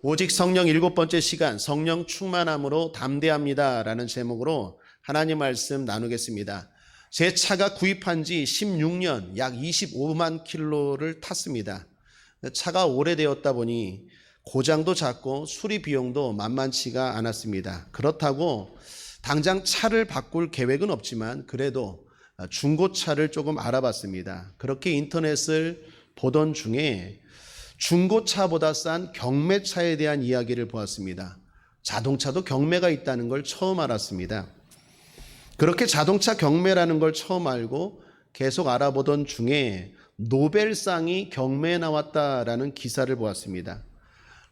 오직 성령 7번째 시간, 성령 충만함으로 담대합니다 라는 제목으로 하나님 말씀 나누겠습니다. 제 차가 구입한 지 16년, 약 25만 킬로를 탔습니다. 차가 오래되었다 보니 고장도 잦고 수리 비용도 만만치가 않았습니다. 그렇다고 당장 차를 바꿀 계획은 없지만 그래도 중고차를 조금 알아봤습니다. 그렇게 인터넷을 보던 중에 중고차보다 싼 경매차에 대한 이야기를 보았습니다. 자동차도 경매가 있다는 걸 처음 알았습니다. 그렇게 자동차 경매라는 걸 처음 알고 계속 알아보던 중에 노벨상이 경매에 나왔다라는 기사를 보았습니다.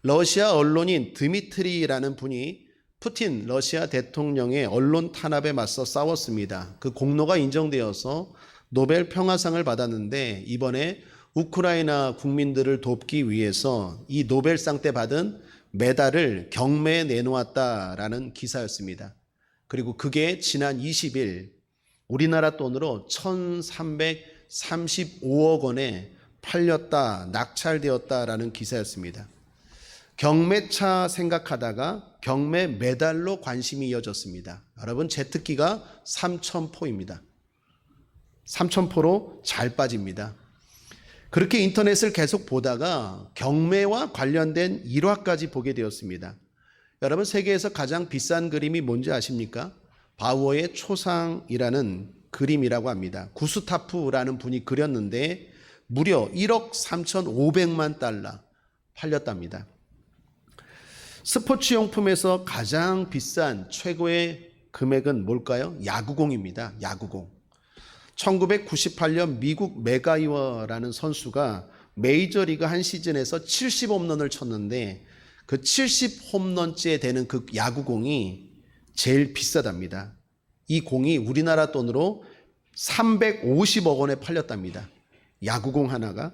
러시아 언론인 드미트리라는 분이 푸틴 러시아 대통령의 언론 탄압에 맞서 싸웠습니다. 그 공로가 인정되어서 노벨 평화상을 받았는데 이번에 우크라이나 국민들을 돕기 위해서 이 노벨상 때 받은 메달을 경매에 내놓았다라는 기사였습니다. 그리고 그게 지난 20일 우리나라 돈으로 1335억 원에 팔렸다, 낙찰되었다라는 기사였습니다. 경매차 생각하다가 경매 메달로 관심이 이어졌습니다. 여러분, 제트기가 3,000포입니다. 3,000포로 잘 빠집니다. 그렇게 인터넷을 계속 보다가 경매와 관련된 일화까지 보게 되었습니다. 여러분, 세계에서 가장 비싼 그림이 뭔지 아십니까? 바우어의 초상이라는 그림이라고 합니다. 구스타프라는 분이 그렸는데 무려 1억 3,500만 달러 팔렸답니다. 스포츠용품에서 가장 비싼 최고의 금액은 뭘까요? 야구공입니다. 야구공. 1998년 미국 맥가이어라는 선수가 메이저리그 한 시즌에서 70홈런을 쳤는데 그 70홈런째 되는 그 야구공이 제일 비싸답니다. 이 공이 우리나라 돈으로 350억 원에 팔렸답니다. 야구공 하나가.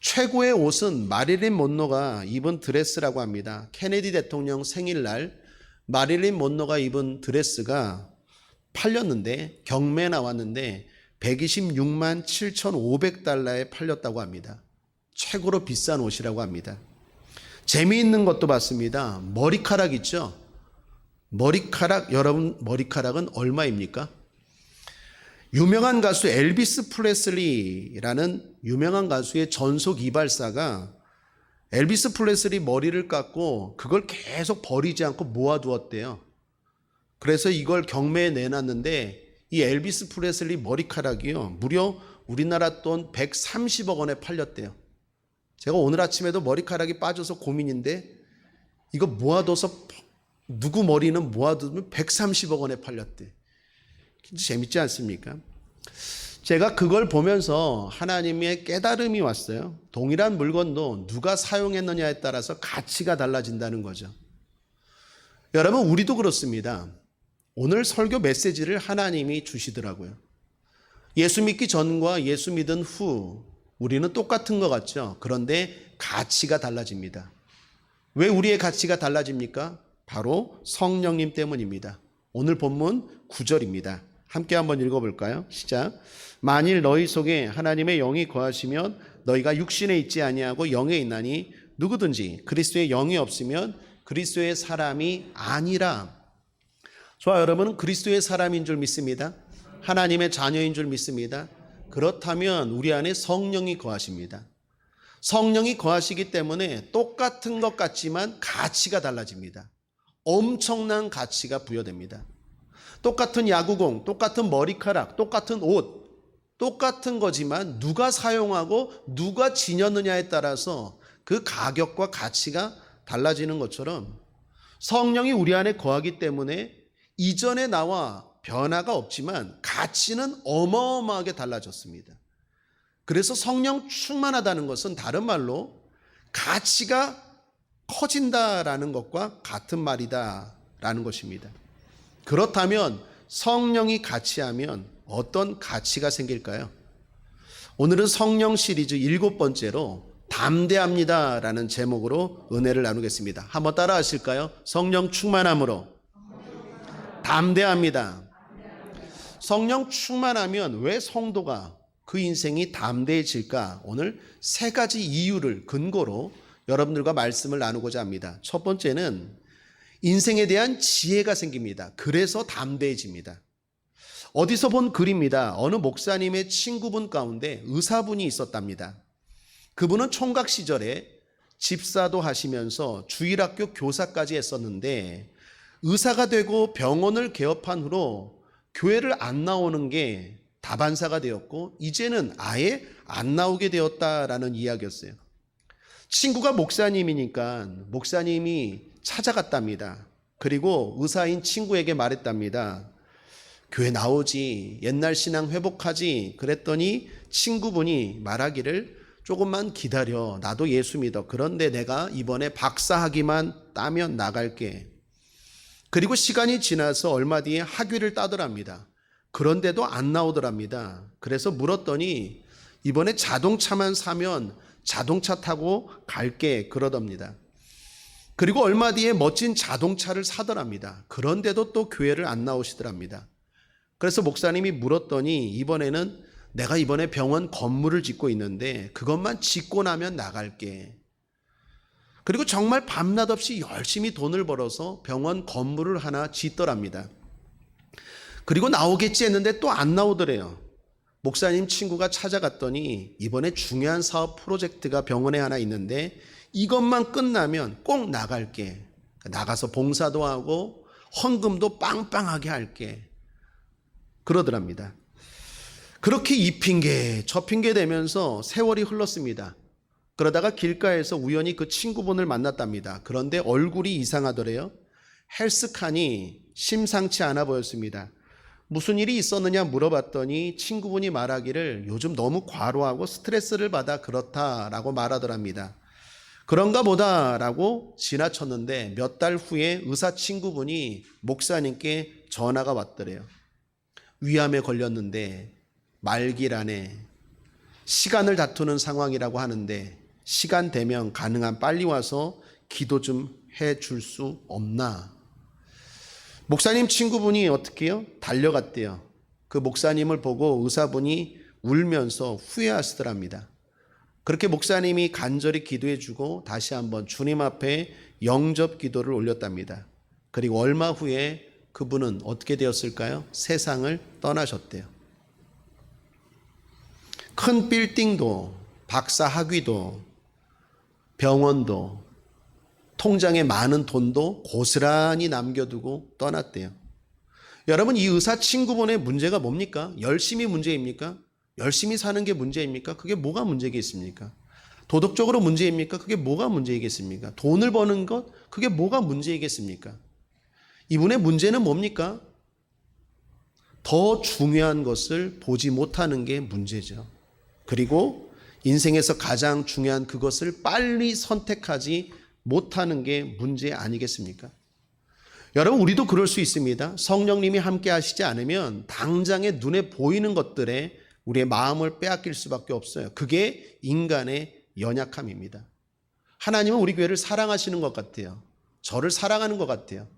최고의 옷은 마릴린 먼로가 입은 드레스라고 합니다. 케네디 대통령 생일날 마릴린 먼로가 입은 드레스가 팔렸는데 경매에 나왔는데 126만 7,500달러에 팔렸다고 합니다. 최고로 비싼 옷이라고 합니다. 재미있는 것도 봤습니다. 머리카락 있죠? 머리카락, 여러분 머리카락은 얼마입니까? 유명한 가수 엘비스 프레슬리라는 유명한 가수의 전속 이발사가 엘비스 프레슬리 머리를 깎고 그걸 계속 버리지 않고 모아두었대요. 그래서 이걸 경매에 내놨는데 이 엘비스 프레슬리 머리카락이요, 무려 우리나라 돈 130억 원에 팔렸대요. 제가 오늘 아침에도 머리카락이 빠져서 고민인데 이거 모아둬서 누구 머리는 모아두면 130억 원에 팔렸대. 재밌지 않습니까? 제가 그걸 보면서 하나님의 깨달음이 왔어요. 동일한 물건도 누가 사용했느냐에 따라서 가치가 달라진다는 거죠. 여러분, 우리도 그렇습니다. 오늘 설교 메시지를 하나님이 주시더라고요. 예수 믿기 전과 예수 믿은 후 우리는 똑같은 것 같죠. 그런데 가치가 달라집니다. 왜 우리의 가치가 달라집니까? 바로 성령님 때문입니다. 오늘 본문 9절입니다. 함께 한번 읽어볼까요? 시작. 만일 너희 속에 하나님의 영이 거하시면 너희가 육신에 있지 아니하고 영에 있나니 누구든지 그리스도의 영이 없으면 그리스도의 사람이 아니라. 저와 여러분은 그리스도의 사람인 줄 믿습니다. 하나님의 자녀인 줄 믿습니다. 그렇다면 우리 안에 성령이 거하십니다. 성령이 거하시기 때문에 똑같은 것 같지만 가치가 달라집니다. 엄청난 가치가 부여됩니다. 똑같은 야구공, 똑같은 머리카락, 똑같은 옷, 똑같은 거지만 누가 사용하고 누가 지녔느냐에 따라서 그 가격과 가치가 달라지는 것처럼 성령이 우리 안에 거하기 때문에 이전에 나와 변화가 없지만 가치는 어마어마하게 달라졌습니다. 그래서 성령 충만하다는 것은 다른 말로 가치가 커진다라는 것과 같은 말이다라는 것입니다. 그렇다면 성령이 같이하면 어떤 가치가 생길까요? 오늘은 성령 시리즈 7번째로 담대합니다라는 제목으로 은혜를 나누겠습니다. 한번 따라 하실까요? 성령 충만함으로 담대합니다. 성령 충만하면 왜 성도가 그 인생이 담대해질까? 오늘 세 가지 이유를 근거로 여러분들과 말씀을 나누고자 합니다. 첫 번째는 인생에 대한 지혜가 생깁니다. 그래서 담대해집니다. 어디서 본 글입니다. 어느 목사님의 친구분 가운데 의사분이 있었답니다. 그분은 총각 시절에 집사도 하시면서 주일학교 교사까지 했었는데 의사가 되고 병원을 개업한 후로 교회를 안 나오는 게 다반사가 되었고 이제는 아예 안 나오게 되었다라는 이야기였어요. 친구가 목사님이니까 목사님이 찾아갔답니다. 그리고 의사인 친구에게 말했답니다. 교회 나오지, 옛날 신앙 회복하지. 그랬더니 친구분이 말하기를 조금만 기다려. 나도 예수 믿어. 그런데 내가 이번에 박사학위만 따면 나갈게. 그리고 시간이 지나서 얼마 뒤에 학위를 따더랍니다. 그런데도 안 나오더랍니다. 그래서 물었더니 이번에 자동차만 사면 자동차 타고 갈게 그러답니다. 그리고 얼마 뒤에 멋진 자동차를 사더랍니다. 그런데도 또 교회를 안 나오시더랍니다. 그래서 목사님이 물었더니 이번에는 내가 이번에 병원 건물을 짓고 있는데 그것만 짓고 나면 나갈게. 그리고 정말 밤낮 없이 열심히 돈을 벌어서 병원 건물을 하나 짓더랍니다. 그리고 나오겠지 했는데 또 안 나오더래요. 목사님 친구가 찾아갔더니 이번에 중요한 사업 프로젝트가 병원에 하나 있는데 이것만 끝나면 꼭 나갈게. 나가서 봉사도 하고 헌금도 빵빵하게 할게. 그러더랍니다. 그렇게 이 핑계 저 핑계 대면서 세월이 흘렀습니다. 그러다가 길가에서 우연히 그 친구분을 만났답니다. 그런데 얼굴이 이상하더래요. 헬스칸이 심상치 않아 보였습니다. 무슨 일이 있었느냐 물어봤더니 친구분이 말하기를 요즘 너무 과로하고 스트레스를 받아 그렇다라고 말하더랍니다. 그런가 보다라고 지나쳤는데 몇 달 후에 의사 친구분이 목사님께 전화가 왔더래요. 위암에 걸렸는데 말기란에 시간을 다투는 상황이라고 하는데 시간 되면 가능한 빨리 와서 기도 좀 해줄 수 없나? 목사님 친구분이 어떻게 해요? 달려갔대요. 그 목사님을 보고 의사분이 울면서 후회하시더랍니다. 그렇게 목사님이 간절히 기도해주고 다시 한번 주님 앞에 영접 기도를 올렸답니다. 그리고 얼마 후에 그분은 어떻게 되었을까요? 세상을 떠나셨대요. 큰 빌딩도 박사 학위도 병원도 통장에 많은 돈도 고스란히 남겨두고 떠났대요. 여러분, 이 의사 친구분의 문제가 뭡니까? 열심히 문제입니까? 열심히 사는 게 문제입니까? 그게 뭐가 문제겠습니까? 도덕적으로 문제입니까? 그게 뭐가 문제이겠습니까? 돈을 버는 것? 그게 뭐가 문제이겠습니까? 이분의 문제는 뭡니까? 더 중요한 것을 보지 못하는 게 문제죠. 그리고 인생에서 가장 중요한 그것을 빨리 선택하지 못하는 게 문제 아니겠습니까? 여러분, 우리도 그럴 수 있습니다. 성령님이 함께 하시지 않으면 당장에 눈에 보이는 것들에 우리의 마음을 빼앗길 수밖에 없어요. 그게 인간의 연약함입니다. 하나님은 우리 교회를 사랑하시는 것 같아요. 저를 사랑하는 것 같아요.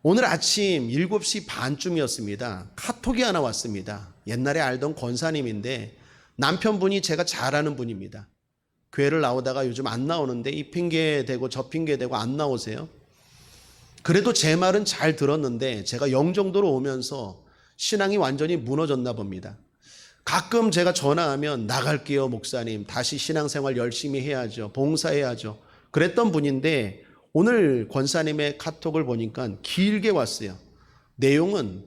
오늘 아침 7시 반쯤이었습니다. 카톡이 하나 왔습니다. 옛날에 알던 권사님인데 남편분이 제가 잘 아는 분입니다. 교회를 나오다가 요즘 안 나오는데 이 핑계 대고 저 핑계 대고 안 나오세요. 그래도 제 말은 잘 들었는데 제가 영종도로 오면서 신앙이 완전히 무너졌나 봅니다. 가끔 제가 전화하면 나갈게요 목사님, 다시 신앙생활 열심히 해야죠, 봉사해야죠, 그랬던 분인데 오늘 권사님의 카톡을 보니까 길게 왔어요. 내용은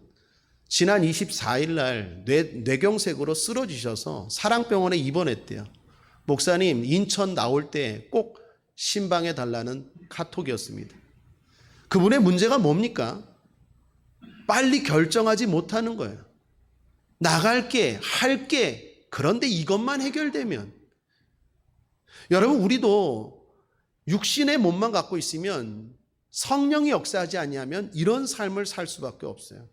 지난 24일 날 뇌경색으로 쓰러지셔서 사랑병원에 입원했대요. 목사님, 인천 나올 때 꼭 신방해 달라는 카톡이었습니다. 그분의 문제가 뭡니까? 빨리 결정하지 못하는 거예요. 나갈게, 할게. 그런데 이것만 해결되면. 여러분, 우리도 육신의 몸만 갖고 있으면 성령이 역사하지 아니하면 이런 삶을 살 수밖에 없어요.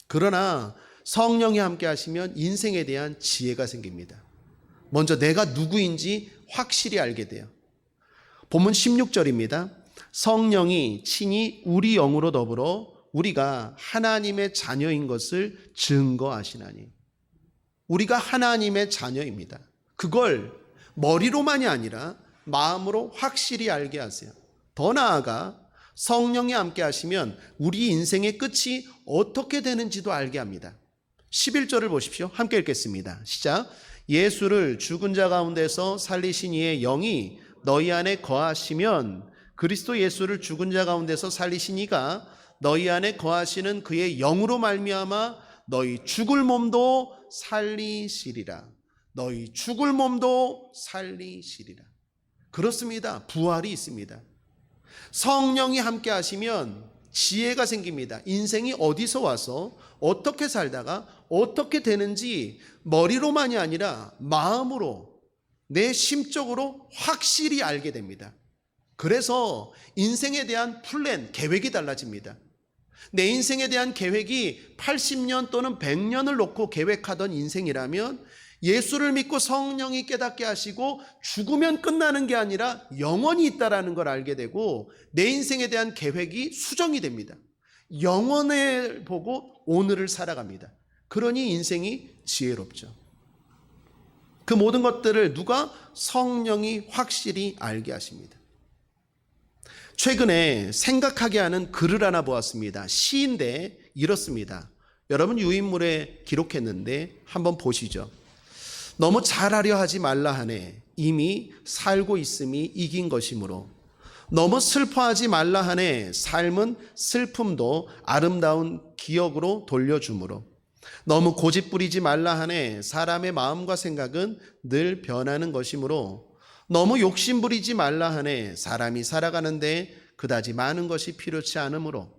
그러나 성령이 함께 하시면 인생에 대한 지혜가 생깁니다. 먼저 내가 누구인지 확실히 알게 돼요. 본문 16절입니다. 성령이 친히 우리 영으로 더불어 우리가 하나님의 자녀인 것을 증거하시나니. 우리가 하나님의 자녀입니다. 그걸 머리로만이 아니라 마음으로 확실히 알게 하세요. 더 나아가 성령이 함께 하시면 우리 인생의 끝이 어떻게 되는지도 알게 합니다. 11절을 보십시오. 함께 읽겠습니다. 시작. 예수를 죽은 자 가운데서 살리신 이의 영이 너희 안에 거하시면, 그리스도 예수를 죽은 자 가운데서 살리신 이가 너희 안에 거하시는 그의 영으로 말미암아 너희 죽을 몸도 살리시리라. 너희 죽을 몸도 살리시리라. 그렇습니다. 부활이 있습니다. 성령이 함께 하시면 지혜가 생깁니다. 인생이 어디서 와서 어떻게 살다가 어떻게 되는지 머리로만이 아니라 마음으로, 내 심적으로 확실히 알게 됩니다. 그래서 인생에 대한 플랜, 계획이 달라집니다. 내 인생에 대한 계획이 80년 또는 100년을 놓고 계획하던 인생이라면 예수를 믿고 성령이 깨닫게 하시고 죽으면 끝나는 게 아니라 영원히 있다라는 걸 알게 되고 내 인생에 대한 계획이 수정이 됩니다. 영원을 보고 오늘을 살아갑니다. 그러니 인생이 지혜롭죠. 그 모든 것들을 누가? 성령이 확실히 알게 하십니다. 최근에 생각하게 하는 글을 하나 보았습니다. 시인데 이렇습니다. 여러분 유인물에 기록했는데 한번 보시죠. 너무 잘하려 하지 말라 하네. 이미 살고 있음이 이긴 것이므로. 너무 슬퍼하지 말라 하네. 삶은 슬픔도 아름다운 기억으로 돌려주므로. 너무 고집 부리지 말라 하네. 사람의 마음과 생각은 늘 변하는 것이므로. 너무 욕심 부리지 말라 하네. 사람이 살아가는데 그다지 많은 것이 필요치 않으므로.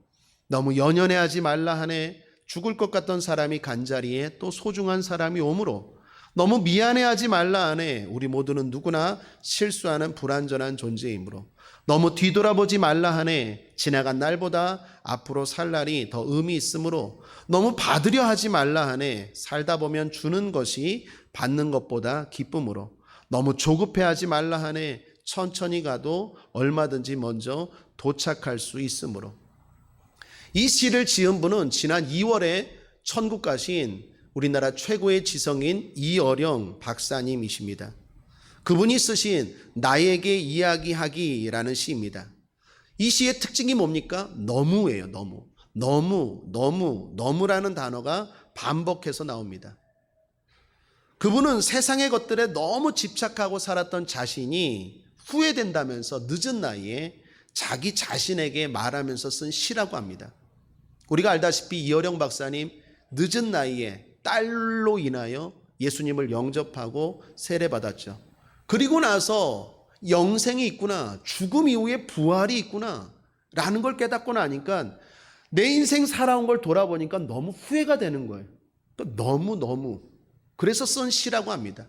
너무 연연해하지 말라 하네. 죽을 것 같던 사람이 간자리에 또 소중한 사람이 오므로. 너무 미안해하지 말라 하네. 우리 모두는 누구나 실수하는 불완전한 존재이므로. 너무 뒤돌아보지 말라 하네. 지나간 날보다 앞으로 살 날이 더 의미 있으므로. 너무 받으려 하지 말라 하네. 살다 보면 주는 것이 받는 것보다 기쁨으로. 너무 조급해하지 말라 하네. 천천히 가도 얼마든지 먼저 도착할 수 있으므로. 이 시를 지은 분은 지난 2월에 천국 가신 우리나라 최고의 지성인 이어령 박사님이십니다. 그분이 쓰신 나에게 이야기하기라는 시입니다. 이 시의 특징이 뭡니까? 너무예요. 너무라는 단어가 반복해서 나옵니다. 그분은 세상의 것들에 너무 집착하고 살았던 자신이 후회된다면서 늦은 나이에 자기 자신에게 말하면서 쓴 시라고 합니다. 우리가 알다시피 이어령 박사님 늦은 나이에 딸로 인하여 예수님을 영접하고 세례받았죠. 그리고 나서 영생이 있구나, 죽음 이후에 부활이 있구나 라는 걸 깨닫고 나니까 내 인생 살아온 걸 돌아보니까 너무 후회가 되는 거예요. 또 너무 그래서 쓴 시라고 합니다.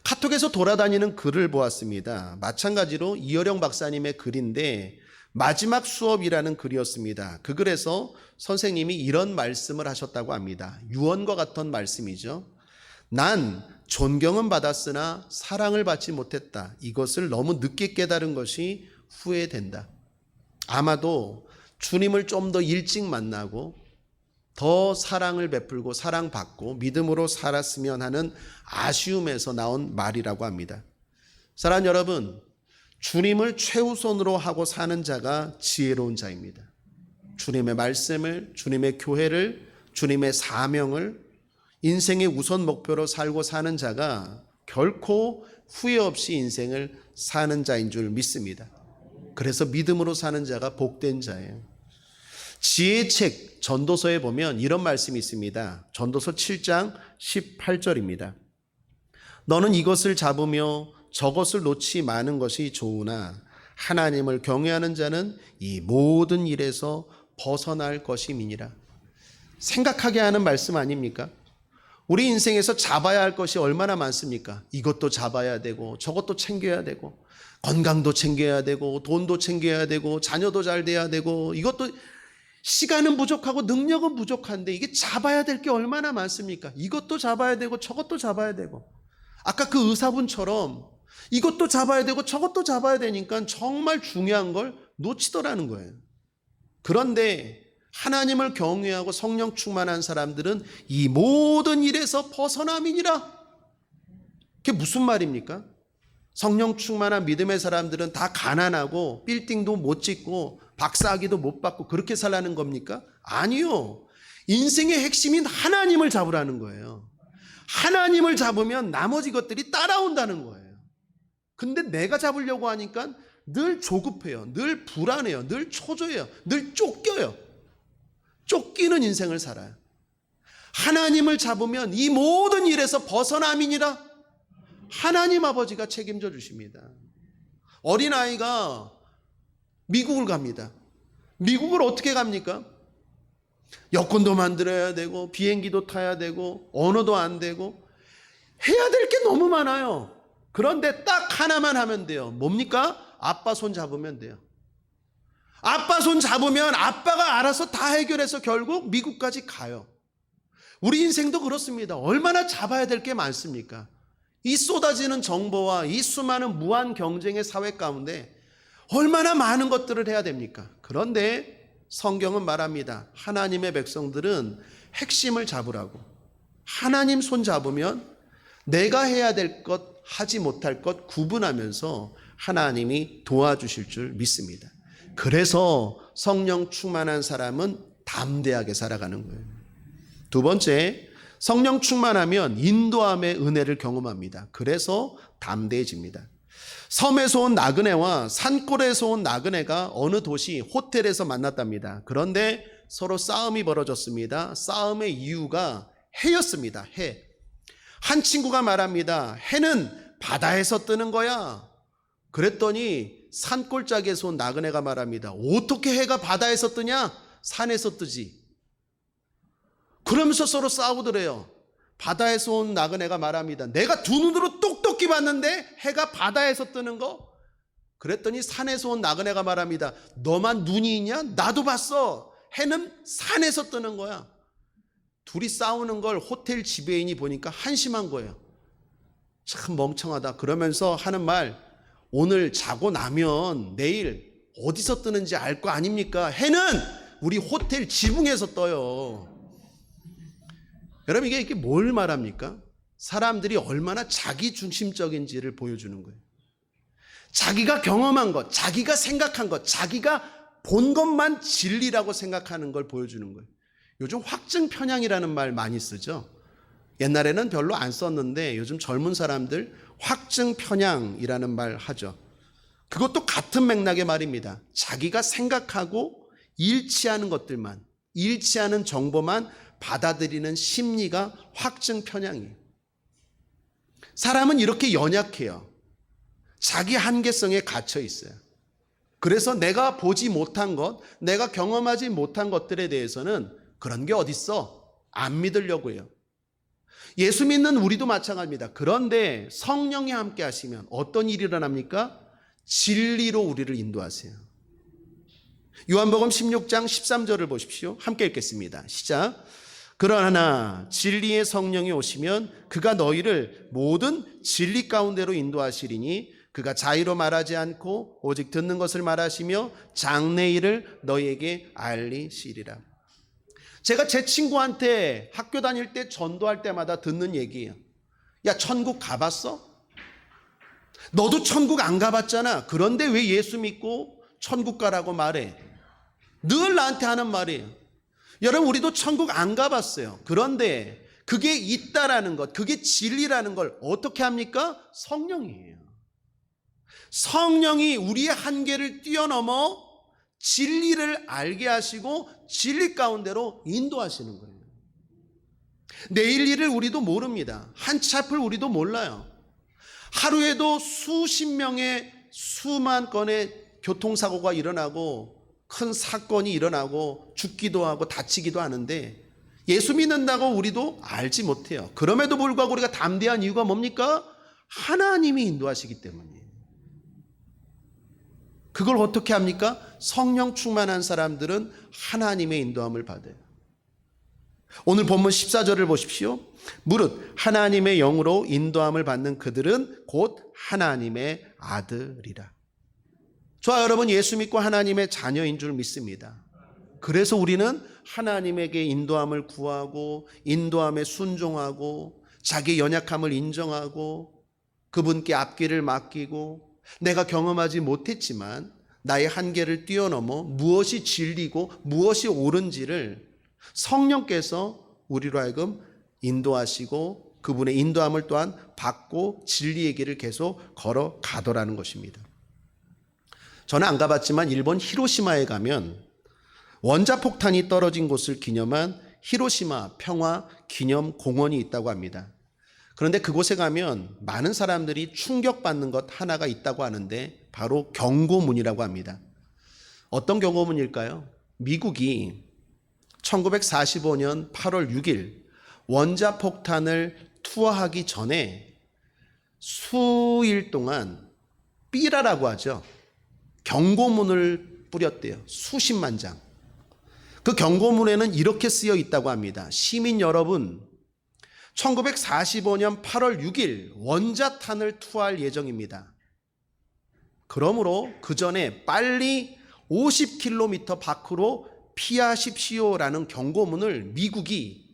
카톡에서 돌아다니는 글을 보았습니다. 마찬가지로 이어령 박사님의 글인데 마지막 수업이라는 글이었습니다. 그 글에서 선생님이 이런 말씀을 하셨다고 합니다. 유언과 같은 말씀이죠. 난 존경은 받았으나 사랑을 받지 못했다. 이것을 너무 늦게 깨달은 것이 후회된다. 아마도 주님을 좀 더 일찍 만나고 더 사랑을 베풀고 사랑받고 믿음으로 살았으면 하는 아쉬움에서 나온 말이라고 합니다. 사랑하는 여러분, 주님을 최우선으로 하고 사는 자가 지혜로운 자입니다. 주님의 말씀을, 주님의 교회를, 주님의 사명을 인생의 우선 목표로 살고 사는 자가 결코 후회 없이 인생을 사는 자인 줄 믿습니다. 그래서 믿음으로 사는 자가 복된 자예요. 지혜의 책 전도서에 보면 이런 말씀이 있습니다. 전도서 7장 18절입니다. 너는 이것을 잡으며 저것을 놓지 마는 것이 좋으나 하나님을 경외하는 자는 이 모든 일에서 벗어날 것임이니라. 생각하게 하는 말씀 아닙니까? 우리 인생에서 잡아야 할 것이 얼마나 많습니까? 이것도 잡아야 되고 저것도 챙겨야 되고 건강도 챙겨야 되고 돈도 챙겨야 되고 자녀도 잘 돼야 되고 이것도 시간은 부족하고 능력은 부족한데 이게 잡아야 될 게 얼마나 많습니까? 이것도 잡아야 되고 저것도 잡아야 되고 아까 그 의사분처럼 이것도 잡아야 되고 저것도 잡아야 되니까 정말 중요한 걸 놓치더라는 거예요. 그런데 하나님을 경외하고 성령 충만한 사람들은 이 모든 일에서 벗어남이니라. 그게 무슨 말입니까? 성령 충만한 믿음의 사람들은 다 가난하고 빌딩도 못 짓고 박사학위도 못 받고 그렇게 살라는 겁니까? 아니요. 인생의 핵심인 하나님을 잡으라는 거예요. 하나님을 잡으면 나머지 것들이 따라온다는 거예요. 근데 내가 잡으려고 하니까 늘 조급해요. 늘 불안해요. 늘 초조해요. 늘 쫓겨요. 쫓기는 인생을 살아요. 하나님을 잡으면 이 모든 일에서 벗어남이니라 하나님 아버지가 책임져 주십니다. 어린아이가 미국을 갑니다. 미국을 어떻게 갑니까? 여권도 만들어야 되고 비행기도 타야 되고 언어도 안 되고 해야 될 게 너무 많아요. 그런데 딱 하나만 하면 돼요. 뭡니까? 아빠 손 잡으면 돼요. 아빠 손 잡으면 아빠가 알아서 다 해결해서 결국 미국까지 가요. 우리 인생도 그렇습니다. 얼마나 잡아야 될 게 많습니까? 이 쏟아지는 정보와 이 수많은 무한 경쟁의 사회 가운데 얼마나 많은 것들을 해야 됩니까? 그런데 성경은 말합니다. 하나님의 백성들은 핵심을 잡으라고. 하나님 손 잡으면 내가 해야 될 것, 하지 못할 것 구분하면서 하나님이 도와주실 줄 믿습니다. 그래서 성령 충만한 사람은 담대하게 살아가는 거예요. 두 번째, 성령 충만하면 인도함의 은혜를 경험합니다. 그래서 담대해집니다. 섬에서 온 나그네와 산골에서 온 나그네가 어느 도시 호텔에서 만났답니다. 그런데 서로 싸움이 벌어졌습니다. 싸움의 이유가 해였습니다. 해. 한 친구가 말합니다. 해는 바다에서 뜨는 거야. 그랬더니 산골짜기에서 온 나그네가 말합니다. 어떻게 해가 바다에서 뜨냐? 산에서 뜨지. 그러면서 서로 싸우더래요. 바다에서 온 나그네가 말합니다. 내가 두 눈으로 똑똑히 봤는데 해가 바다에서 뜨는 거? 그랬더니 산에서 온 나그네가 말합니다. 너만 눈이 있냐? 나도 봤어. 해는 산에서 뜨는 거야. 둘이 싸우는 걸 호텔 지배인이 보니까 한심한 거예요. 참 멍청하다. 그러면서 하는 말, 오늘 자고 나면 내일 어디서 뜨는지 알 거 아닙니까? 해는 우리 호텔 지붕에서 떠요. 여러분, 이게 뭘 말합니까? 사람들이 얼마나 자기중심적인지를 보여주는 거예요. 자기가 경험한 것, 자기가 생각한 것, 자기가 본 것만 진리라고 생각하는 걸 보여주는 거예요. 요즘 확증 편향이라는 말 많이 쓰죠. 옛날에는 별로 안 썼는데 요즘 젊은 사람들 확증 편향이라는 말 하죠. 그것도 같은 맥락의 말입니다. 자기가 생각하고 일치하는 것들만, 일치하는 정보만 받아들이는 심리가 확증 편향이에요. 사람은 이렇게 연약해요. 자기 한계성에 갇혀 있어요. 그래서 내가 보지 못한 것, 내가 경험하지 못한 것들에 대해서는 그런 게 어딨어? 안 믿으려고 해요. 예수 믿는 우리도 마찬가지입니다. 그런데 성령이 함께 하시면 어떤 일이 일어납니까? 진리로 우리를 인도하세요. 요한복음 16장 13절을 보십시오. 함께 읽겠습니다. 시작. 그러나 진리의 성령이 오시면 그가 너희를 모든 진리 가운데로 인도하시리니 그가 자의로 말하지 않고 오직 듣는 것을 말하시며 장래일을 너희에게 알리시리라. 제가 제 친구한테 학교 다닐 때 전도할 때마다 듣는 얘기예요. 야, 천국 가봤어? 너도 천국 안 가봤잖아. 그런데 왜 예수 믿고 천국 가라고 말해? 늘 나한테 하는 말이에요. 여러분, 우리도 천국 안 가봤어요. 그런데 그게 있다라는 것, 그게 진리라는 걸 어떻게 합니까? 성령이에요. 성령이 우리의 한계를 뛰어넘어 진리를 알게 하시고 진리 가운데로 인도하시는 거예요. 내일 일을 우리도 모릅니다. 한치 앞을 우리도 몰라요. 하루에도 수십 명의 수만 건의 교통사고가 일어나고 큰 사건이 일어나고 죽기도 하고 다치기도 하는데 예수 믿는다고 우리도 알지 못해요. 그럼에도 불구하고 우리가 담대한 이유가 뭡니까? 하나님이 인도하시기 때문이에요. 그걸 어떻게 합니까? 성령 충만한 사람들은 하나님의 인도함을 받아요. 오늘 본문 14절을 보십시오. 무릇 하나님의 영으로 인도함을 받는 그들은 곧 하나님의 아들이라. 저와 여러분, 예수 믿고 하나님의 자녀인 줄 믿습니다. 그래서 우리는 하나님에게 인도함을 구하고 인도함에 순종하고 자기 연약함을 인정하고 그분께 앞길을 맡기고 내가 경험하지 못했지만 나의 한계를 뛰어넘어 무엇이 진리고 무엇이 옳은지를 성령께서 우리로 하여금 인도하시고 그분의 인도함을 또한 받고 진리의 길을 계속 걸어가더라는 것입니다. 저는 안 가봤지만 일본 히로시마에 가면 원자폭탄이 떨어진 곳을 기념한 히로시마 평화 기념 공원이 있다고 합니다. 그런데 그곳에 가면 많은 사람들이 충격받는 것 하나가 있다고 하는데 바로 경고문이라고 합니다. 어떤 경고문일까요? 미국이 1945년 8월 6일 원자폭탄을 투하하기 전에 수일 동안 삐라라고 하죠. 경고문을 뿌렸대요. 수십만 장. 그 경고문에는 이렇게 쓰여 있다고 합니다. 시민 여러분, 1945년 8월 6일 원자탄을 투하할 예정입니다. 그러므로 그 전에 빨리 50km 밖으로 피하십시오라는 경고문을 미국이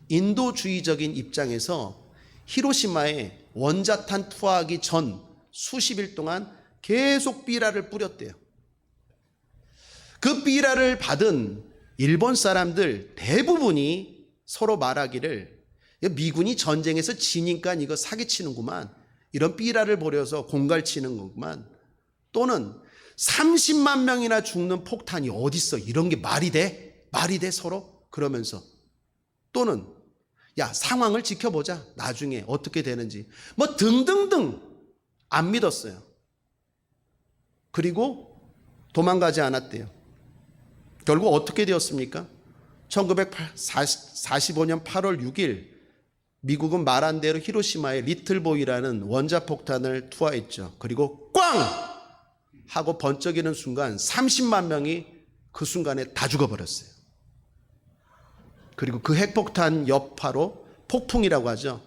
인도주의적인 입장에서 히로시마에 원자탄 투하하기 전 수십일 동안 계속 삐라를 뿌렸대요. 그 삐라를 받은 일본 사람들 대부분이 서로 말하기를 미군이 전쟁에서 지니까 이거 사기치는구만, 이런 삐라를 버려서 공갈치는 거구만, 또는 30만 명이나 죽는 폭탄이 어딨어, 이런 게 말이 돼? 말이 돼 서로? 그러면서 또는 야 상황을 지켜보자, 나중에 어떻게 되는지 뭐 등등등 안 믿었어요. 그리고 도망가지 않았대요. 결국 어떻게 되었습니까? 1945년 8월 6일 미국은 말한 대로 히로시마에 리틀보이라는 원자폭탄을 투하했죠. 그리고 꽝! 하고 번쩍이는 순간 30만 명이 그 순간에 다 죽어버렸어요. 그리고 그 핵폭탄 여파로 폭풍이라고 하죠.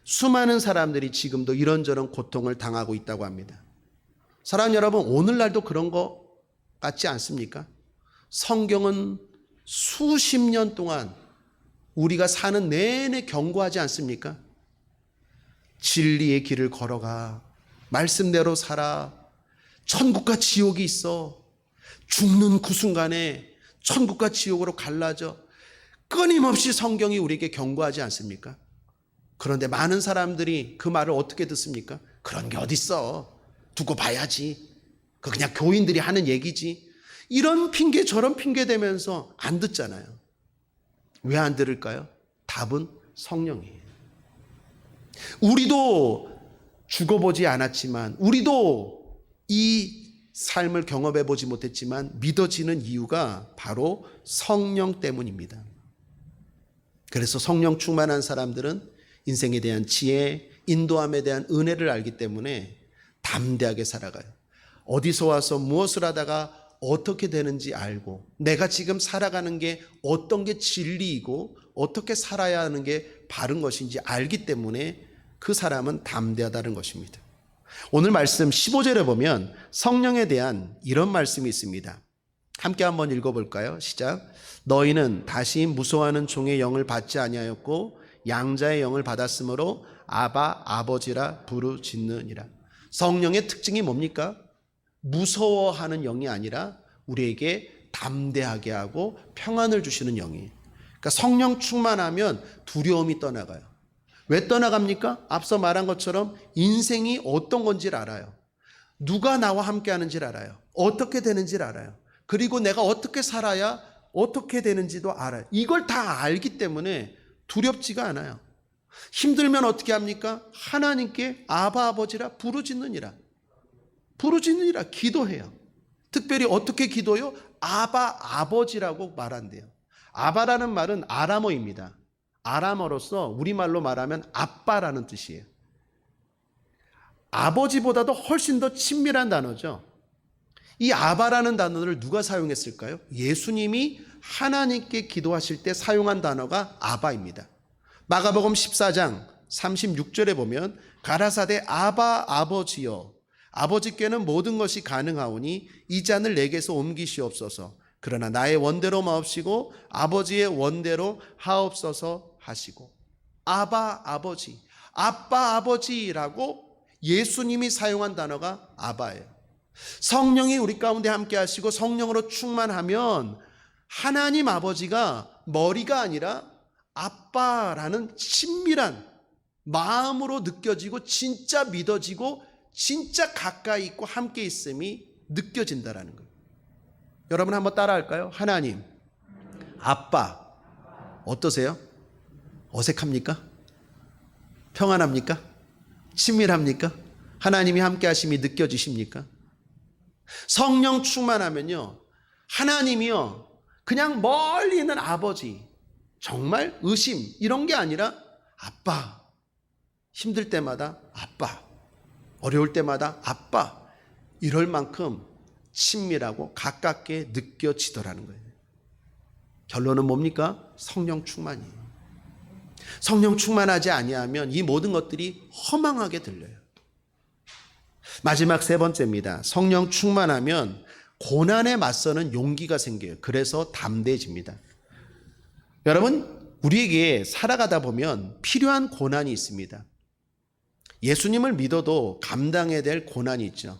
수많은 사람들이 지금도 이런저런 고통을 당하고 있다고 합니다. 사랑하는 여러분, 오늘날도 그런 거 같지 않습니까? 성경은 수십 년 동안 우리가 사는 내내 경고하지 않습니까? 진리의 길을 걸어가, 말씀대로 살아, 천국과 지옥이 있어, 죽는 그 순간에 천국과 지옥으로 갈라져. 끊임없이 성경이 우리에게 경고하지 않습니까? 그런데 많은 사람들이 그 말을 어떻게 듣습니까? 그런 게 어딨어, 두고 봐야지, 그 그냥 교인들이 하는 얘기지, 이런 핑계 저런 핑계 대면서 안 듣잖아요. 왜 안 들을까요? 답은 성령이에요. 우리도 죽어보지 않았지만, 우리도 이 삶을 경험해보지 못했지만 믿어지는 이유가 바로 성령 때문입니다. 그래서 성령 충만한 사람들은 인생에 대한 지혜, 인도함에 대한 은혜를 알기 때문에 담대하게 살아가요. 어디서 와서 무엇을 하다가 어떻게 되는지 알고, 내가 지금 살아가는 게 어떤 게 진리이고 어떻게 살아야 하는 게 바른 것인지 알기 때문에 그 사람은 담대하다는 것입니다. 오늘 말씀 15절에 보면 성령에 대한 이런 말씀이 있습니다. 함께 한번 읽어볼까요? 시작. 너희는 다시 무서워하는 종의 영을 받지 아니하였고 양자의 영을 받았으므로 아바 아버지라 부르짖느니라. 성령의 특징이 뭡니까? 무서워하는 영이 아니라 우리에게 담대하게 하고 평안을 주시는 영이에요. 그러니까 성령 충만하면 두려움이 떠나가요. 왜 떠나갑니까? 앞서 말한 것처럼 인생이 어떤 건지를 알아요. 누가 나와 함께 하는지를 알아요. 어떻게 되는지를 알아요. 그리고 내가 어떻게 살아야 어떻게 되는지도 알아요. 이걸 다 알기 때문에 두렵지가 않아요. 힘들면 어떻게 합니까? 하나님께 아바 아버지라 부르짖느니라. 부르짖느니라, 기도해요. 특별히 어떻게 기도요? 아바 아버지라고 말한대요. 아바라는 말은 아람어입니다. 아람어로서 우리말로 말하면 아빠라는 뜻이에요. 아버지보다도 훨씬 더 친밀한 단어죠. 이 아바라는 단어를 누가 사용했을까요? 예수님이 하나님께 기도하실 때 사용한 단어가 아바입니다. 마가복음 14장 36절에 보면 가라사대 아바 아버지여, 아버지께는 모든 것이 가능하오니 이 잔을 내게서 옮기시옵소서. 그러나 나의 원대로 마옵시고 아버지의 원대로 하옵소서 하시고. 아바 아버지. 아빠, 아버지라고 예수님이 사용한 단어가 아바예요. 성령이 우리 가운데 함께 하시고 성령으로 충만하면 하나님 아버지가 머리가 아니라 아빠라는 친밀한 마음으로 느껴지고 진짜 믿어지고 진짜 가까이 있고 함께 있음이 느껴진다라는 거예요. 여러분 한번 따라할까요? 하나님, 아빠. 어떠세요? 어색합니까? 평안합니까? 친밀합니까? 하나님이 함께 하심이 느껴지십니까? 성령 충만하면요, 하나님이요 그냥 멀리 있는 아버지, 정말 의심 이런 게 아니라 아빠, 힘들 때마다 아빠, 어려울 때마다 아빠, 이럴 만큼 친밀하고 가깝게 느껴지더라는 거예요. 결론은 뭡니까? 성령 충만이에요. 성령 충만하지 아니하면 이 모든 것들이 허망하게 들려요. 마지막 세 번째입니다. 성령 충만하면 고난에 맞서는 용기가 생겨요. 그래서 담대해집니다. 여러분, 우리에게 살아가다 보면 필요한 고난이 있습니다. 예수님을 믿어도 감당해야 될 고난이 있죠.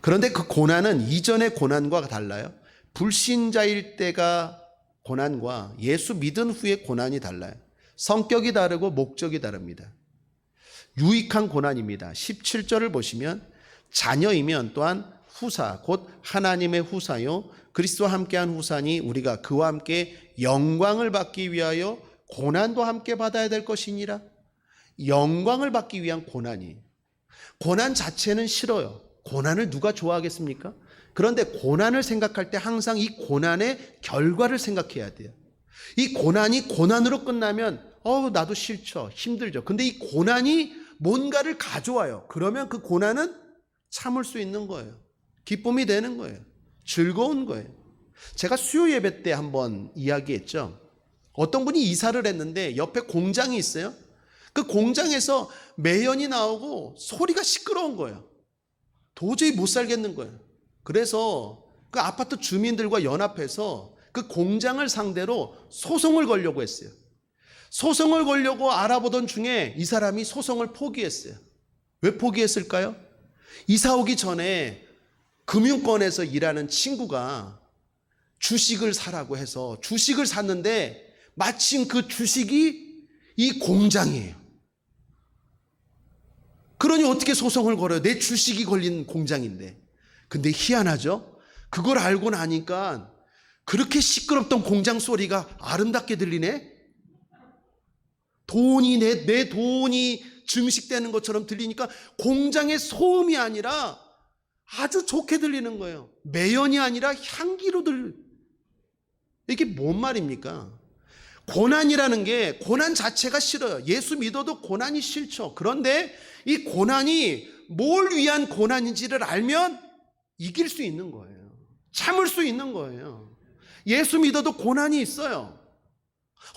그런데 그 고난은 이전의 고난과 달라요. 불신자일 때가 고난과 예수 믿은 후의 고난이 달라요. 성격이 다르고 목적이 다릅니다. 유익한 고난입니다. 17절을 보시면 자녀이면 또한 후사, 곧 하나님의 후사요 그리스도와 함께한 후사니 우리가 그와 함께 영광을 받기 위하여 고난도 함께 받아야 될 것이니라. 영광을 받기 위한 고난이에요. 고난 자체는 싫어요. 고난을 누가 좋아하겠습니까? 그런데 고난을 생각할 때 항상 이 고난의 결과를 생각해야 돼요. 이 고난이 고난으로 끝나면 나도 싫죠. 힘들죠. 근데 이 고난이 뭔가를 가져와요. 그러면 그 고난은 참을 수 있는 거예요. 기쁨이 되는 거예요. 즐거운 거예요. 제가 수요 예배 때 한번 이야기했죠. 어떤 분이 이사를 했는데 옆에 공장이 있어요. 그 공장에서 매연이 나오고 소리가 시끄러운 거예요. 도저히 못 살겠는 거예요. 그래서 그 아파트 주민들과 연합해서 그 공장을 상대로 소송을 걸려고 했어요. 소송을 걸려고 알아보던 중에 이 사람이 소송을 포기했어요. 왜 포기했을까요? 이사 오기 전에 금융권에서 일하는 친구가 주식을 사라고 해서 주식을 샀는데 마침 그 주식이 이 공장이에요. 그러니 어떻게 소송을 걸어요? 내 주식이 걸린 공장인데. 근데 희한하죠? 그걸 알고 나니까 그렇게 시끄럽던 공장 소리가 아름답게 들리네? 내 돈이 증식되는 것처럼 들리니까 공장의 소음이 아니라 아주 좋게 들리는 거예요. 매연이 아니라 향기로 이게 뭔 말입니까? 고난이라는 게 고난 자체가 싫어요. 예수 믿어도 고난이 싫죠. 그런데 이 고난이 뭘 위한 고난인지를 알면 이길 수 있는 거예요. 참을 수 있는 거예요. 예수 믿어도 고난이 있어요.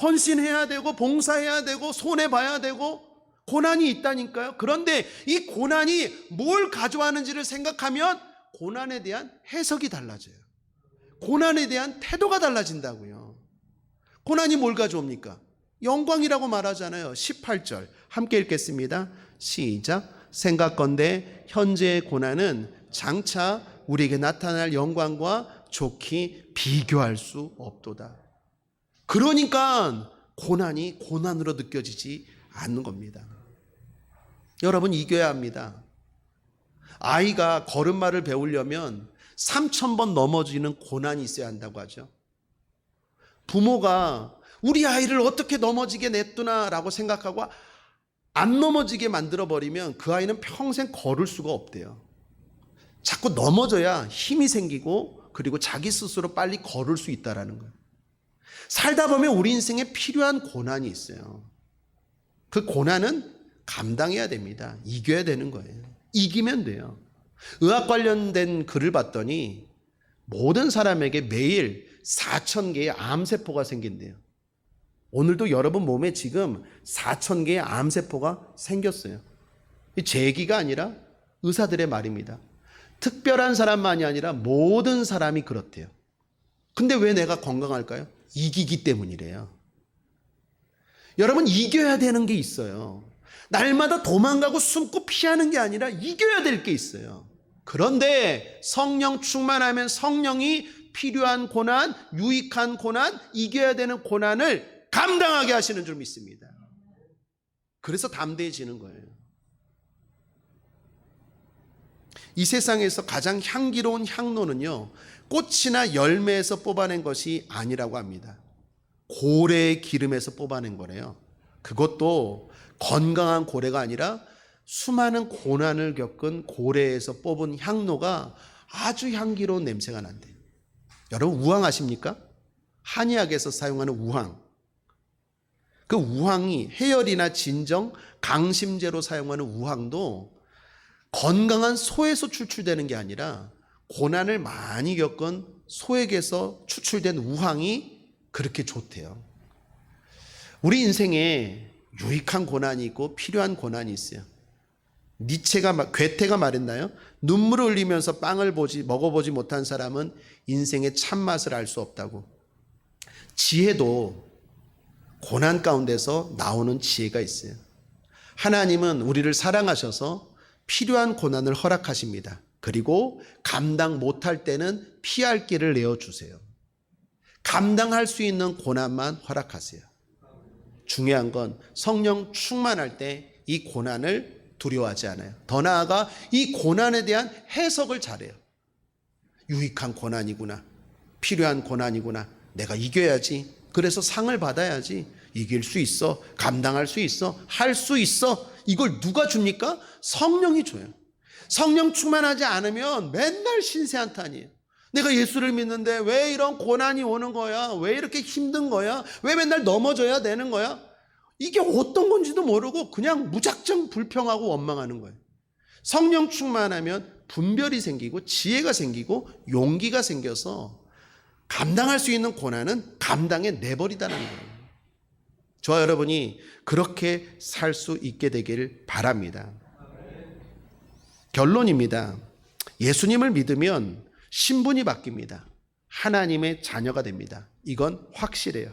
헌신해야 되고 봉사해야 되고 손해봐야 되고 고난이 있다니까요. 그런데 이 고난이 뭘 가져와는지를 생각하면 고난에 대한 해석이 달라져요. 고난에 대한 태도가 달라진다고요. 고난이 뭘 가져옵니까? 영광이라고 말하잖아요. 18절 함께 읽겠습니다. 시작. 생각건대 현재의 고난은 장차 우리에게 나타날 영광과 좋게 비교할 수 없도다. 그러니까 고난이 고난으로 느껴지지 않는 겁니다. 여러분, 이겨야 합니다. 아이가 걸음마를 배우려면 3,000번 넘어지는 고난이 있어야 한다고 하죠. 부모가 우리 아이를 어떻게 넘어지게 냈구나라고 생각하고 안 넘어지게 만들어버리면 그 아이는 평생 걸을 수가 없대요. 자꾸 넘어져야 힘이 생기고 그리고 자기 스스로 빨리 걸을 수 있다는 거예요. 살다 보면 우리 인생에 필요한 고난이 있어요. 그 고난은 감당해야 됩니다. 이겨야 되는 거예요. 이기면 돼요. 의학 관련된 글을 봤더니 모든 사람에게 매일 4,000개의 암세포가 생긴대요. 오늘도 여러분 몸에 지금 4,000개의 암세포가 생겼어요. 제 얘기가 아니라 의사들의 말입니다. 특별한 사람만이 아니라 모든 사람이 그렇대요. 근데 왜 내가 건강할까요? 이기기 때문이래요. 여러분, 이겨야 되는 게 있어요. 날마다 도망가고 숨고 피하는 게 아니라 이겨야 될 게 있어요. 그런데 성령 충만하면 성령이 필요한 고난, 유익한 고난, 이겨야 되는 고난을 감당하게 하시는 줄 믿습니다. 그래서 담대해지는 거예요. 이 세상에서 가장 향기로운 향로는요, 꽃이나 열매에서 뽑아낸 것이 아니라고 합니다. 고래의 기름에서 뽑아낸 거래요. 그것도 건강한 고래가 아니라 수많은 고난을 겪은 고래에서 뽑은 향로가 아주 향기로운 냄새가 난대요. 여러분, 우황 아십니까? 한의학에서 사용하는 우황. 그 우황이 해열이나 진정, 강심제로 사용하는 우황도 건강한 소에서 추출되는 게 아니라 고난을 많이 겪은 소에게서 추출된 우황이 그렇게 좋대요. 우리 인생에 유익한 고난이 있고 필요한 고난이 있어요. 괴테가 말했나요? 눈물을 흘리면서 빵을 먹어보지 못한 사람은 인생의 참맛을 알 수 없다고. 지혜도 고난 가운데서 나오는 지혜가 있어요. 하나님은 우리를 사랑하셔서 필요한 고난을 허락하십니다. 그리고 감당 못할 때는 피할 길을 내어주세요. 감당할 수 있는 고난만 허락하세요. 중요한 건 성령 충만할 때 이 고난을 두려워하지 않아요. 더 나아가 이 고난에 대한 해석을 잘해요. 유익한 고난이구나. 필요한 고난이구나. 내가 이겨야지. 그래서 상을 받아야지. 이길 수 있어. 감당할 수 있어. 할 수 있어. 이걸 누가 줍니까? 성령이 줘요. 성령 충만하지 않으면 맨날 신세한탄이에요. 내가 예수를 믿는데 왜 이런 고난이 오는 거야? 왜 이렇게 힘든 거야? 왜 맨날 넘어져야 되는 거야? 이게 어떤 건지도 모르고 그냥 무작정 불평하고 원망하는 거예요. 성령 충만하면 분별이 생기고 지혜가 생기고 용기가 생겨서 감당할 수 있는 고난은 감당해 내버리다는 거예요. 저와 여러분이 그렇게 살 수 있게 되길 바랍니다. 결론입니다. 예수님을 믿으면 신분이 바뀝니다. 하나님의 자녀가 됩니다. 이건 확실해요.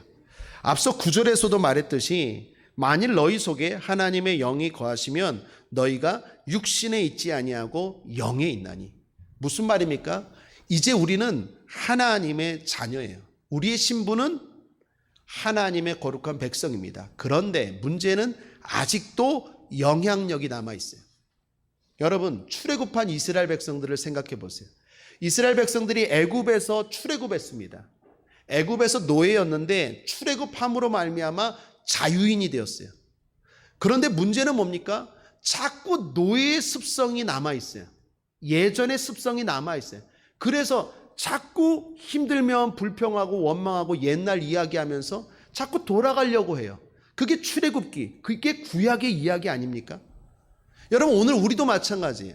앞서 9절에서도 말했듯이 만일 너희 속에 하나님의 영이 거하시면 너희가 육신에 있지 아니하고 영에 있나니. 무슨 말입니까? 이제 우리는 하나님의 자녀예요. 우리의 신분은 하나님의 거룩한 백성입니다. 그런데 문제는 아직도 영향력이 남아있어요. 여러분, 출애굽한 이스라엘 백성들을 생각해 보세요. 이스라엘 백성들이 애굽에서 출애굽했습니다. 애굽에서 노예였는데 출애굽함으로 말미암아 자유인이 되었어요. 그런데 문제는 뭡니까? 자꾸 노예의 습성이 남아있어요. 예전의 습성이 남아있어요. 그래서 자꾸 힘들면 불평하고 원망하고 옛날 이야기하면서 자꾸 돌아가려고 해요. 그게 출애굽기, 그게 구약의 이야기 아닙니까? 여러분, 오늘 우리도 마찬가지예요.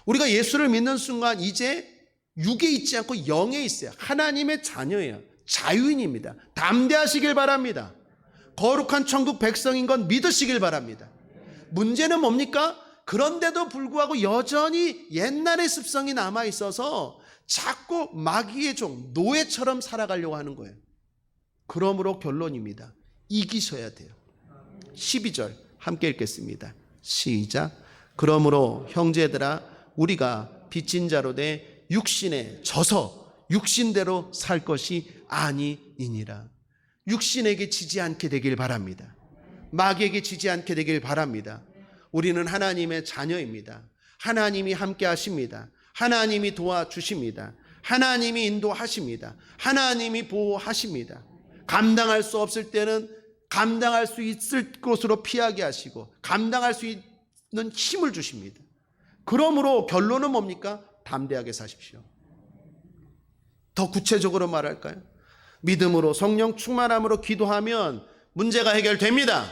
우리가 예수를 믿는 순간 이제 육에 있지 않고 영에 있어요. 하나님의 자녀예요. 자유인입니다. 담대하시길 바랍니다. 거룩한 천국 백성인 건 믿으시길 바랍니다. 문제는 뭡니까? 그런데도 불구하고 여전히 옛날의 습성이 남아있어서 자꾸 마귀의 종, 노예처럼 살아가려고 하는 거예요. 그러므로 결론입니다. 이기셔야 돼요. 12절 함께 읽겠습니다. 시작. 그러므로 형제들아, 우리가 빚진 자로 돼 육신에 져서 육신대로 살 것이 아니니라. 육신에게 지지 않게 되길 바랍니다. 마귀에게 지지 않게 되길 바랍니다. 우리는 하나님의 자녀입니다. 하나님이 함께 하십니다. 하나님이 도와주십니다. 하나님이 인도하십니다. 하나님이 보호하십니다. 감당할 수 없을 때는 감당할 수 있을 곳으로 피하게 하시고 감당할 수 있는 힘을 주십니다. 그러므로 결론은 뭡니까? 담대하게 사십시오. 더 구체적으로 말할까요? 믿음으로 성령 충만함으로 기도하면 문제가 해결됩니다.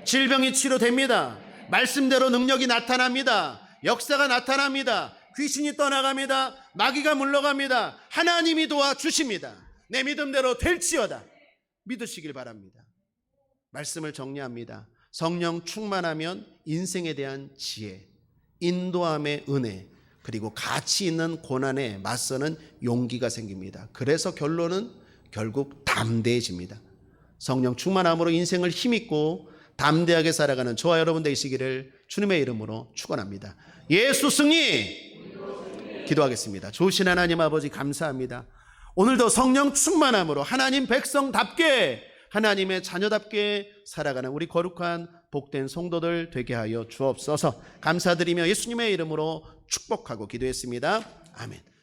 질병이 치료됩니다. 말씀대로 능력이 나타납니다. 역사가 나타납니다. 귀신이 떠나갑니다. 마귀가 물러갑니다. 하나님이 도와주십니다. 내 믿음대로 될지어다. 믿으시길 바랍니다. 말씀을 정리합니다. 성령 충만하면 인생에 대한 지혜, 인도함의 은혜, 그리고 가치 있는 고난에 맞서는 용기가 생깁니다. 그래서 결론은 결국 담대해집니다. 성령 충만함으로 인생을 힘있고 담대하게 살아가는 저와 여러분 되시기를 주님의 이름으로 축원합니다. 예수 승리! 기도하겠습니다. 좋으신 하나님 아버지 감사합니다. 오늘도 성령 충만함으로 하나님 백성답게 하나님의 자녀답게 살아가는 우리 거룩한 복된 성도들 되게 하여 주옵소서. 감사드리며 예수님의 이름으로 축복하고 기도했습니다. 아멘.